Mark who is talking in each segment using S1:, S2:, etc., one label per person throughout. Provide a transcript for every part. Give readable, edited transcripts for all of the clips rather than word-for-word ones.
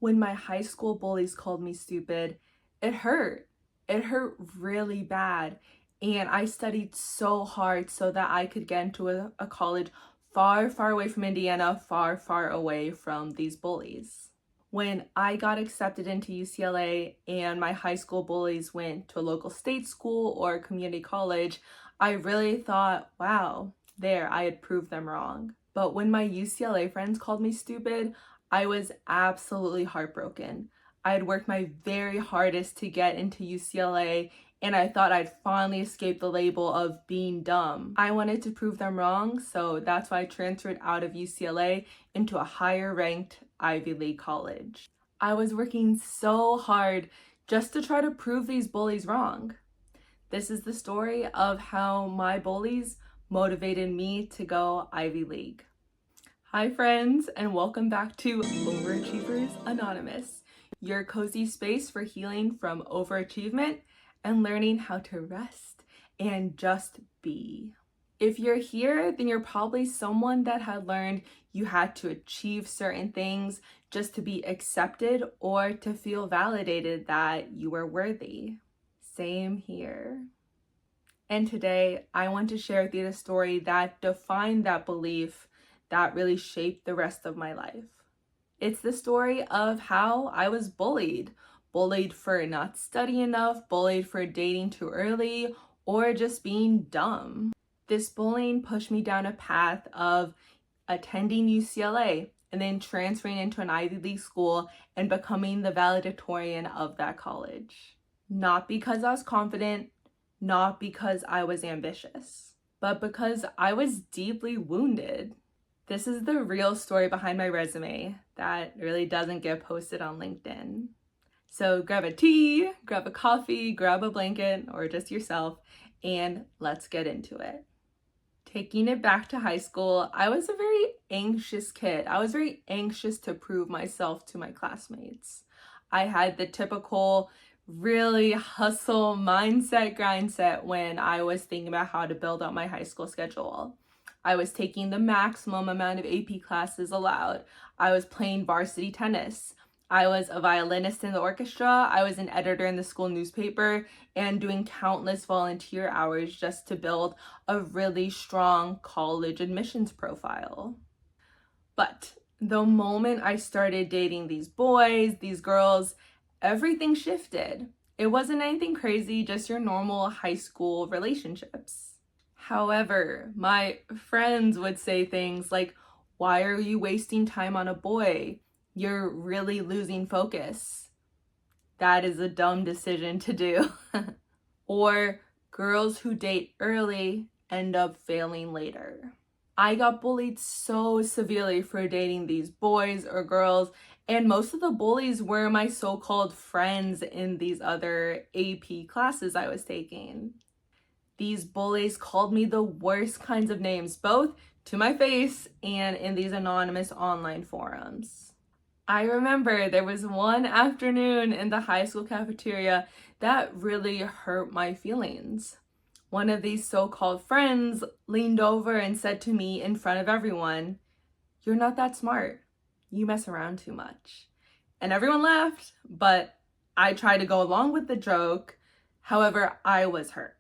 S1: When my high school bullies called me stupid, it hurt. It hurt really bad. And I studied so hard so that I could get into a college far, far away from Indiana, far, far away from these bullies. When I got accepted into UCLA and my high school bullies went to a local state school or community college, I really thought, wow, there, I had proved them wrong. But when my UCLA friends called me stupid, I was absolutely heartbroken. I had worked my very hardest to get into UCLA, and I thought I'd finally escaped the label of being dumb. I wanted to prove them wrong, so that's why I transferred out of UCLA into a higher ranked Ivy League college. I was working so hard just to try to prove these bullies wrong. This is the story of how my bullies motivated me to go Ivy League. Hi friends, and welcome back to Overachievers Anonymous, your cozy space for healing from overachievement and learning how to rest and just be. If you're here, then you're probably someone that had learned you had to achieve certain things just to be accepted or to feel validated that you were worthy. Same here. And today, I want to share with you the story that defined that belief that really shaped the rest of my life. It's the story of how I was bullied. Bullied for not studying enough, bullied for dating too early, or just being dumb. This bullying pushed me down a path of attending UCLA and then transferring into an Ivy League school and becoming the valedictorian of that college. Not because I was confident, not because I was ambitious, but because I was deeply wounded. This is the real story behind my resume that really doesn't get posted on LinkedIn. So grab a tea, grab a coffee, grab a blanket, or just yourself, and let's get into it. Taking it back to high school, I was a very anxious kid. I was very anxious to prove myself to my classmates. I had the typical really hustle mindset, grindset when I was thinking about how to build up my high school schedule. I was taking the maximum amount of AP classes allowed. I was playing varsity tennis. I was a violinist in the orchestra. I was an editor in the school newspaper and doing countless volunteer hours just to build a really strong college admissions profile. But the moment I started dating these boys, these girls, everything shifted. It wasn't anything crazy, just your normal high school relationships. However, my friends would say things like, "Why are you wasting time on a boy? You're really losing focus. That is a dumb decision to do." Or, "Girls who date early end up failing later." I got bullied so severely for dating these boys or girls, and most of the bullies were my so-called friends in these other AP classes I was taking. These bullies called me the worst kinds of names, both to my face and in these anonymous online forums. I remember there was one afternoon in the high school cafeteria that really hurt my feelings. One of these so-called friends leaned over and said to me in front of everyone, "You're not that smart. You mess around too much." And everyone laughed, but I tried to go along with the joke. However, I was hurt.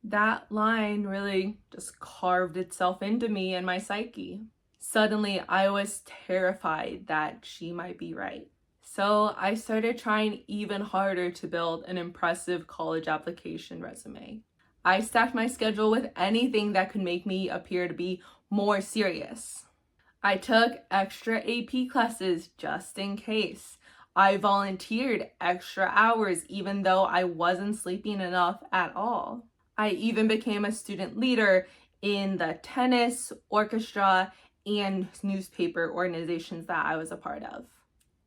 S1: That line really just carved itself into me and my psyche. Suddenly, I was terrified that she might be right. So I started trying even harder to build an impressive college application resume. I stacked my schedule with anything that could make me appear to be more serious. I took extra AP classes just in case. I volunteered extra hours even though I wasn't sleeping enough at all. I even became a student leader in the tennis, orchestra, and newspaper organizations that I was a part of.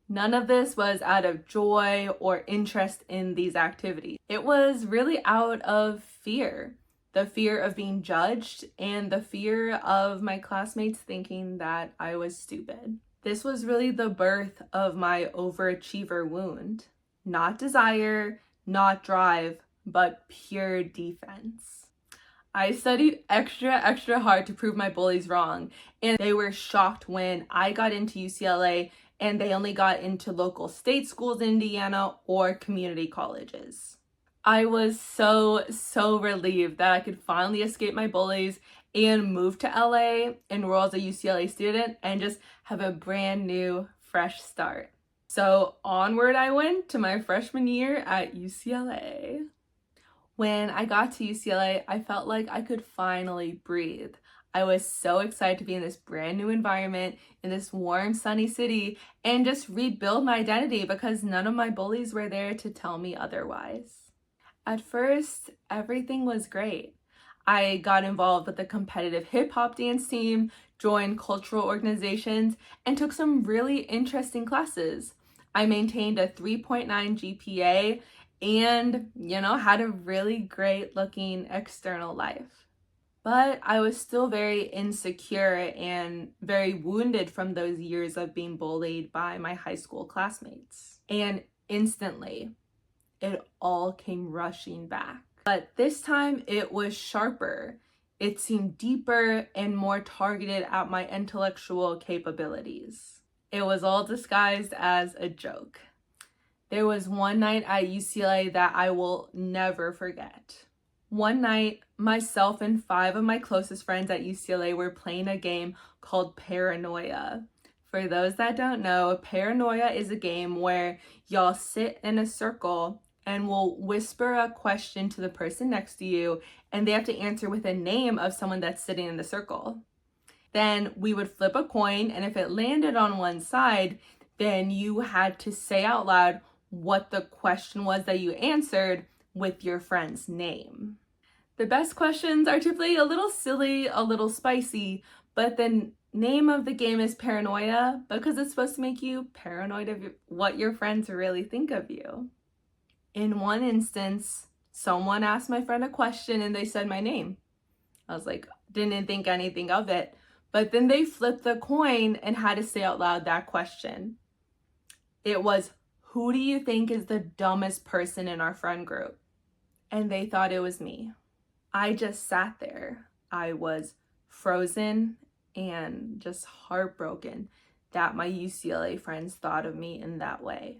S1: None of this was out of joy or interest in these activities. It was really out of fear. The fear of being judged and the fear of my classmates thinking that I was stupid. This was really the birth of my overachiever wound. Not desire, not drive, but pure defense. I studied extra hard to prove my bullies wrong, and they were shocked when I got into UCLA and they only got into local state schools in Indiana or community colleges. I was so relieved that I could finally escape my bullies and move to LA, enroll as a UCLA student, and just have a brand new, fresh start. So onward I went to my freshman year at UCLA. When I got to UCLA, I felt like I could finally breathe. I was so excited to be in this brand new environment, in this warm, sunny city, and just rebuild my identity because none of my bullies were there to tell me otherwise. At first, everything was great. I got involved with a competitive hip-hop dance team, joined cultural organizations, and took some really interesting classes. I maintained a 3.9 GPA and, had a really great looking external life. But I was still very insecure and very wounded from those years of being bullied by my high school classmates. And instantly, it all came rushing back. But this time it was sharper. It seemed deeper and more targeted at my intellectual capabilities. It was all disguised as a joke. There was one night at UCLA that I will never forget. One night, myself and 5 of my closest friends at UCLA were playing a game called Paranoia. For those that don't know, Paranoia is a game where y'all sit in a circle and will whisper a question to the person next to you, and they have to answer with a name of someone that's sitting in the circle. Then we would flip a coin, and if it landed on one side, then you had to say out loud what the question was that you answered with your friend's name. The best questions are typically a little silly, a little spicy, but the name of the game is Paranoia because it's supposed to make you paranoid of what your friends really think of you. In one instance, someone asked my friend a question and they said my name. I was like, didn't think anything of it. But then they flipped the coin and had to say out loud that question. It was, who do you think is the dumbest person in our friend group? And they thought it was me. I just sat there. I was frozen and just heartbroken that my UCLA friends thought of me in that way.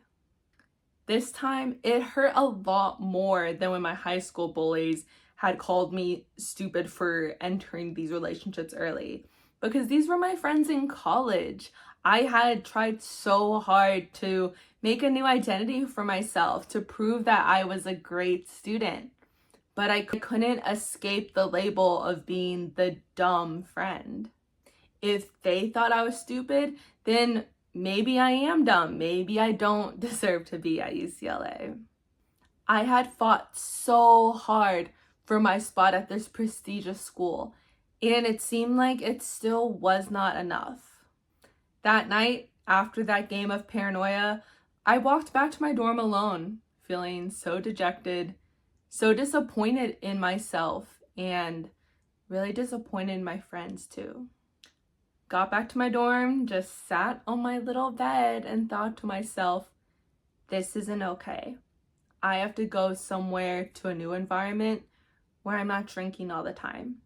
S1: This time, it hurt a lot more than when my high school bullies had called me stupid for entering these relationships early, because these were my friends in college. I had tried so hard to make a new identity for myself, to prove that I was a great student, but I couldn't escape the label of being the dumb friend. If they thought I was stupid, then maybe I am dumb. Maybe I don't deserve to be at UCLA. I had fought so hard for my spot at this prestigious school, and it seemed like it still was not enough. That night, after that game of Paranoia, I walked back to my dorm alone, feeling so dejected, so disappointed in myself, and really disappointed in my friends too. Got back to my dorm, just sat on my little bed and thought to myself, this isn't okay. I have to go somewhere to a new environment where I'm not drinking all the time.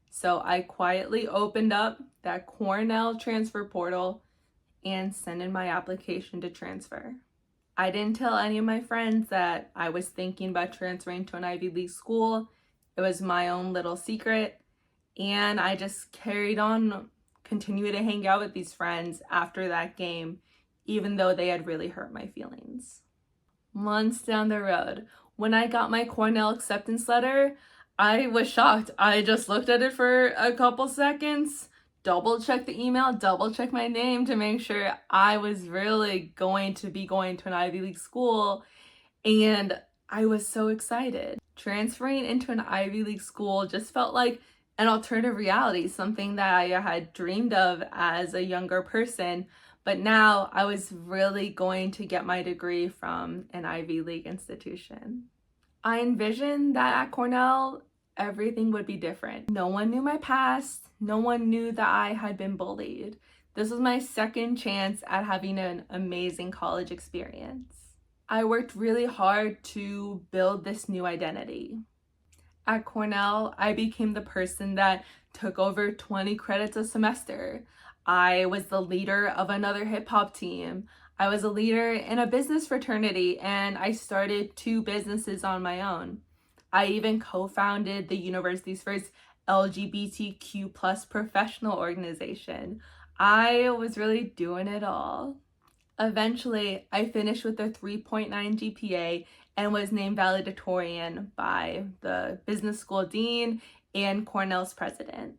S1: So I quietly opened up that Cornell transfer portal and sent in my application to transfer. I didn't tell any of my friends that I was thinking about transferring to an Ivy League school. It was my own little secret, and I just carried on, continue to hang out with these friends after that game, even though they had really hurt my feelings. Months down the road, when I got my Cornell acceptance letter, I was shocked. I just looked at it for a couple seconds, double-checked the email, double-checked my name to make sure I was really going to be going to an Ivy League school, and I was so excited. Transferring into an Ivy League school just felt like an alternative reality, something that I had dreamed of as a younger person, but now I was really going to get my degree from an Ivy League institution. I envisioned that at Cornell, everything would be different. No one knew my past. No one knew that I had been bullied. This was my second chance at having an amazing college experience. I worked really hard to build this new identity. At Cornell, I became the person that took over 20 credits a semester. I was the leader of another hip hop team. I was a leader in a business fraternity, and I started 2 businesses on my own. I even co-founded the university's first LGBTQ plus professional organization. I was really doing it all. Eventually, I finished with a 3.9 GPA and was named valedictorian by the business school dean and Cornell's president.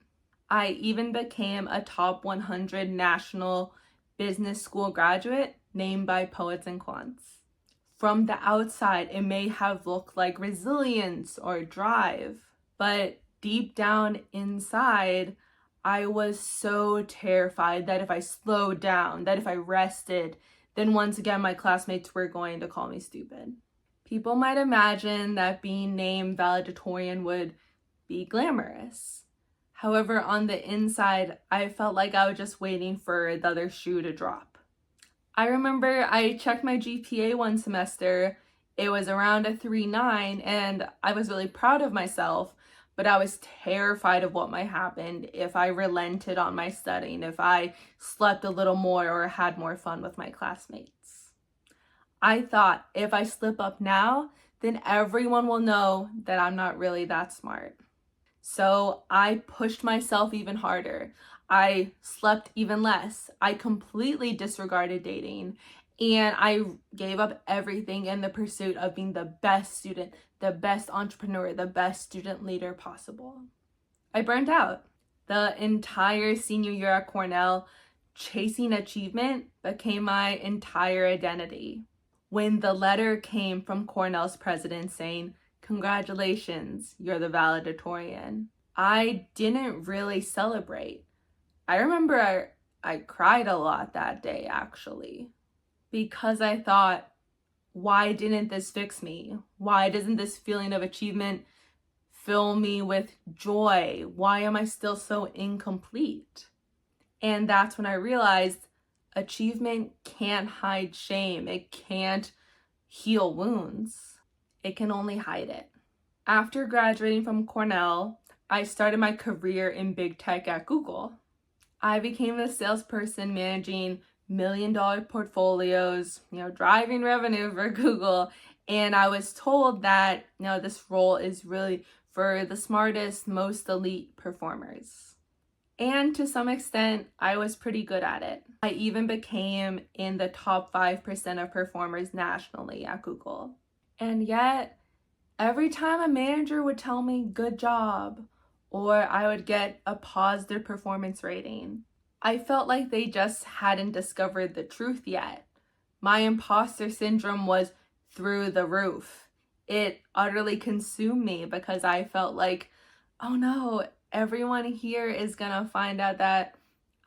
S1: I even became a top 100 national business school graduate named by Poets and Quants. From the outside, it may have looked like resilience or drive, but deep down inside, I was so terrified that if I slowed down, that if I rested, then once again my classmates were going to call me stupid. People might imagine that being named valedictorian would be glamorous. However, on the inside, I felt like I was just waiting for the other shoe to drop. I remember I checked my GPA one semester. It was around a 3.9, and I was really proud of myself, but I was terrified of what might happen if I relented on my studying, if I slept a little more or had more fun with my classmates. I thought if I slip up now, then everyone will know that I'm not really that smart. So I pushed myself even harder. I slept even less. I completely disregarded dating, and I gave up everything in the pursuit of being the best student, the best entrepreneur, the best student leader possible. I burned out. The entire senior year at Cornell, chasing achievement became my entire identity. When the letter came from Cornell's president saying, "Congratulations, you're the valedictorian," I didn't really celebrate. I remember I cried a lot that day, actually, because I thought, why didn't this fix me? Why doesn't this feeling of achievement fill me with joy? Why am I still so incomplete? And that's when I realized achievement can't hide shame. It can't heal wounds. It can only hide it. After graduating from Cornell, I started my career in big tech at Google. I became a salesperson managing million-dollar portfolios, driving revenue for Google. And I was told that, this role is really for the smartest, most elite performers. And to some extent, I was pretty good at it. I even became in the top 5% of performers nationally at Google. And yet, every time a manager would tell me, "Good job," or I would get a positive performance rating, I felt like they just hadn't discovered the truth yet. My imposter syndrome was through the roof. It utterly consumed me because I felt like, oh no, everyone here is gonna find out that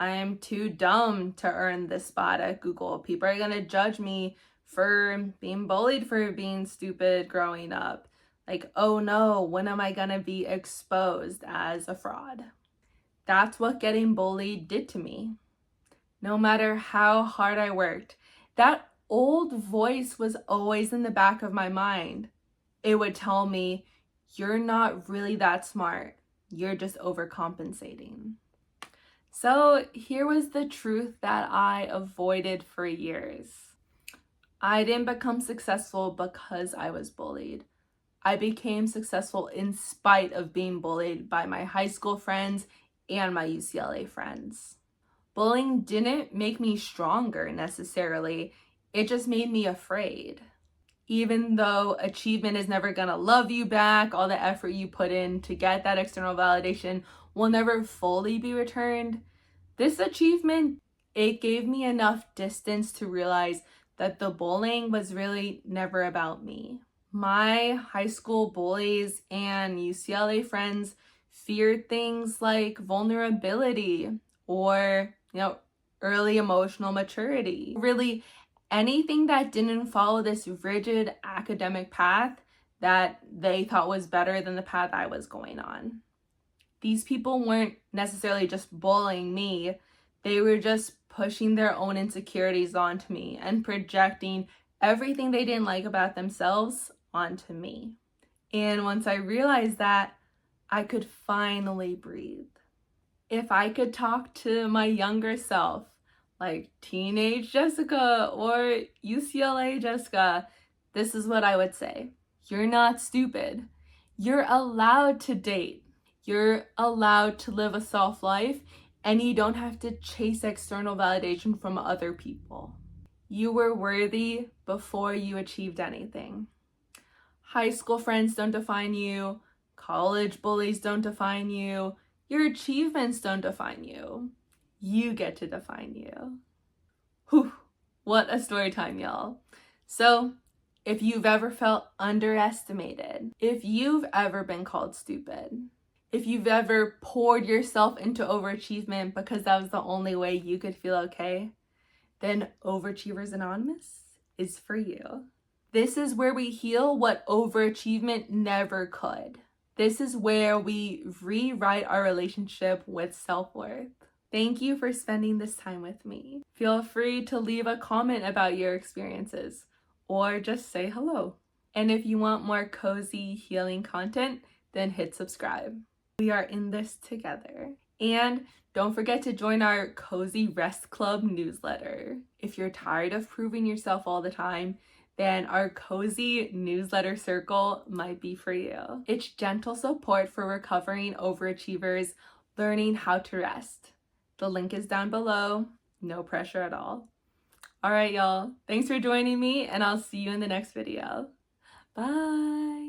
S1: I'm too dumb to earn this spot at Google. People are gonna judge me for being bullied for being stupid growing up. Like, oh no, when am I gonna be exposed as a fraud? That's what getting bullied did to me. No matter how hard I worked, that old voice was always in the back of my mind. It would tell me, "You're not really that smart. You're just overcompensating." So here was the truth that I avoided for years. I didn't become successful because I was bullied. I became successful in spite of being bullied by my high school friends and my UCLA friends. Bullying didn't make me stronger necessarily. It just made me afraid. Even though achievement is never gonna love you back, all the effort you put in to get that external validation will never fully be returned. This achievement, it gave me enough distance to realize that the bullying was really never about me. My high school bullies and UCLA friends feared things like vulnerability or, early emotional maturity. Really, anything that didn't follow this rigid academic path that they thought was better than the path I was going on. These people weren't necessarily just bullying me. They were just pushing their own insecurities onto me and projecting everything they didn't like about themselves onto me. And once I realized that, I could finally breathe. If I could talk to my younger self, like teenage Jessica or UCLA Jessica, this is what I would say. You're not stupid. You're allowed to date. You're allowed to live a soft life, and you don't have to chase external validation from other people. You were worthy before you achieved anything. High school friends don't define you. College bullies don't define you. Your achievements don't define you. You get to define you. Whew, what a story time, y'all. So, if you've ever felt underestimated, if you've ever been called stupid, if you've ever poured yourself into overachievement because that was the only way you could feel okay, then Overachievers Anonymous is for you. This is where we heal what overachievement never could. This is where we rewrite our relationship with self-worth. Thank you for spending this time with me. Feel free to leave a comment about your experiences or just say hello. And if you want more cozy healing content, then hit subscribe. We are in this together. And don't forget to join our Cozy Rest Club newsletter. If you're tired of proving yourself all the time, then our cozy newsletter circle might be for you. It's gentle support for recovering overachievers learning how to rest. The link is down below. No pressure at all. All right, y'all. Thanks for joining me, and I'll see you in the next video. Bye.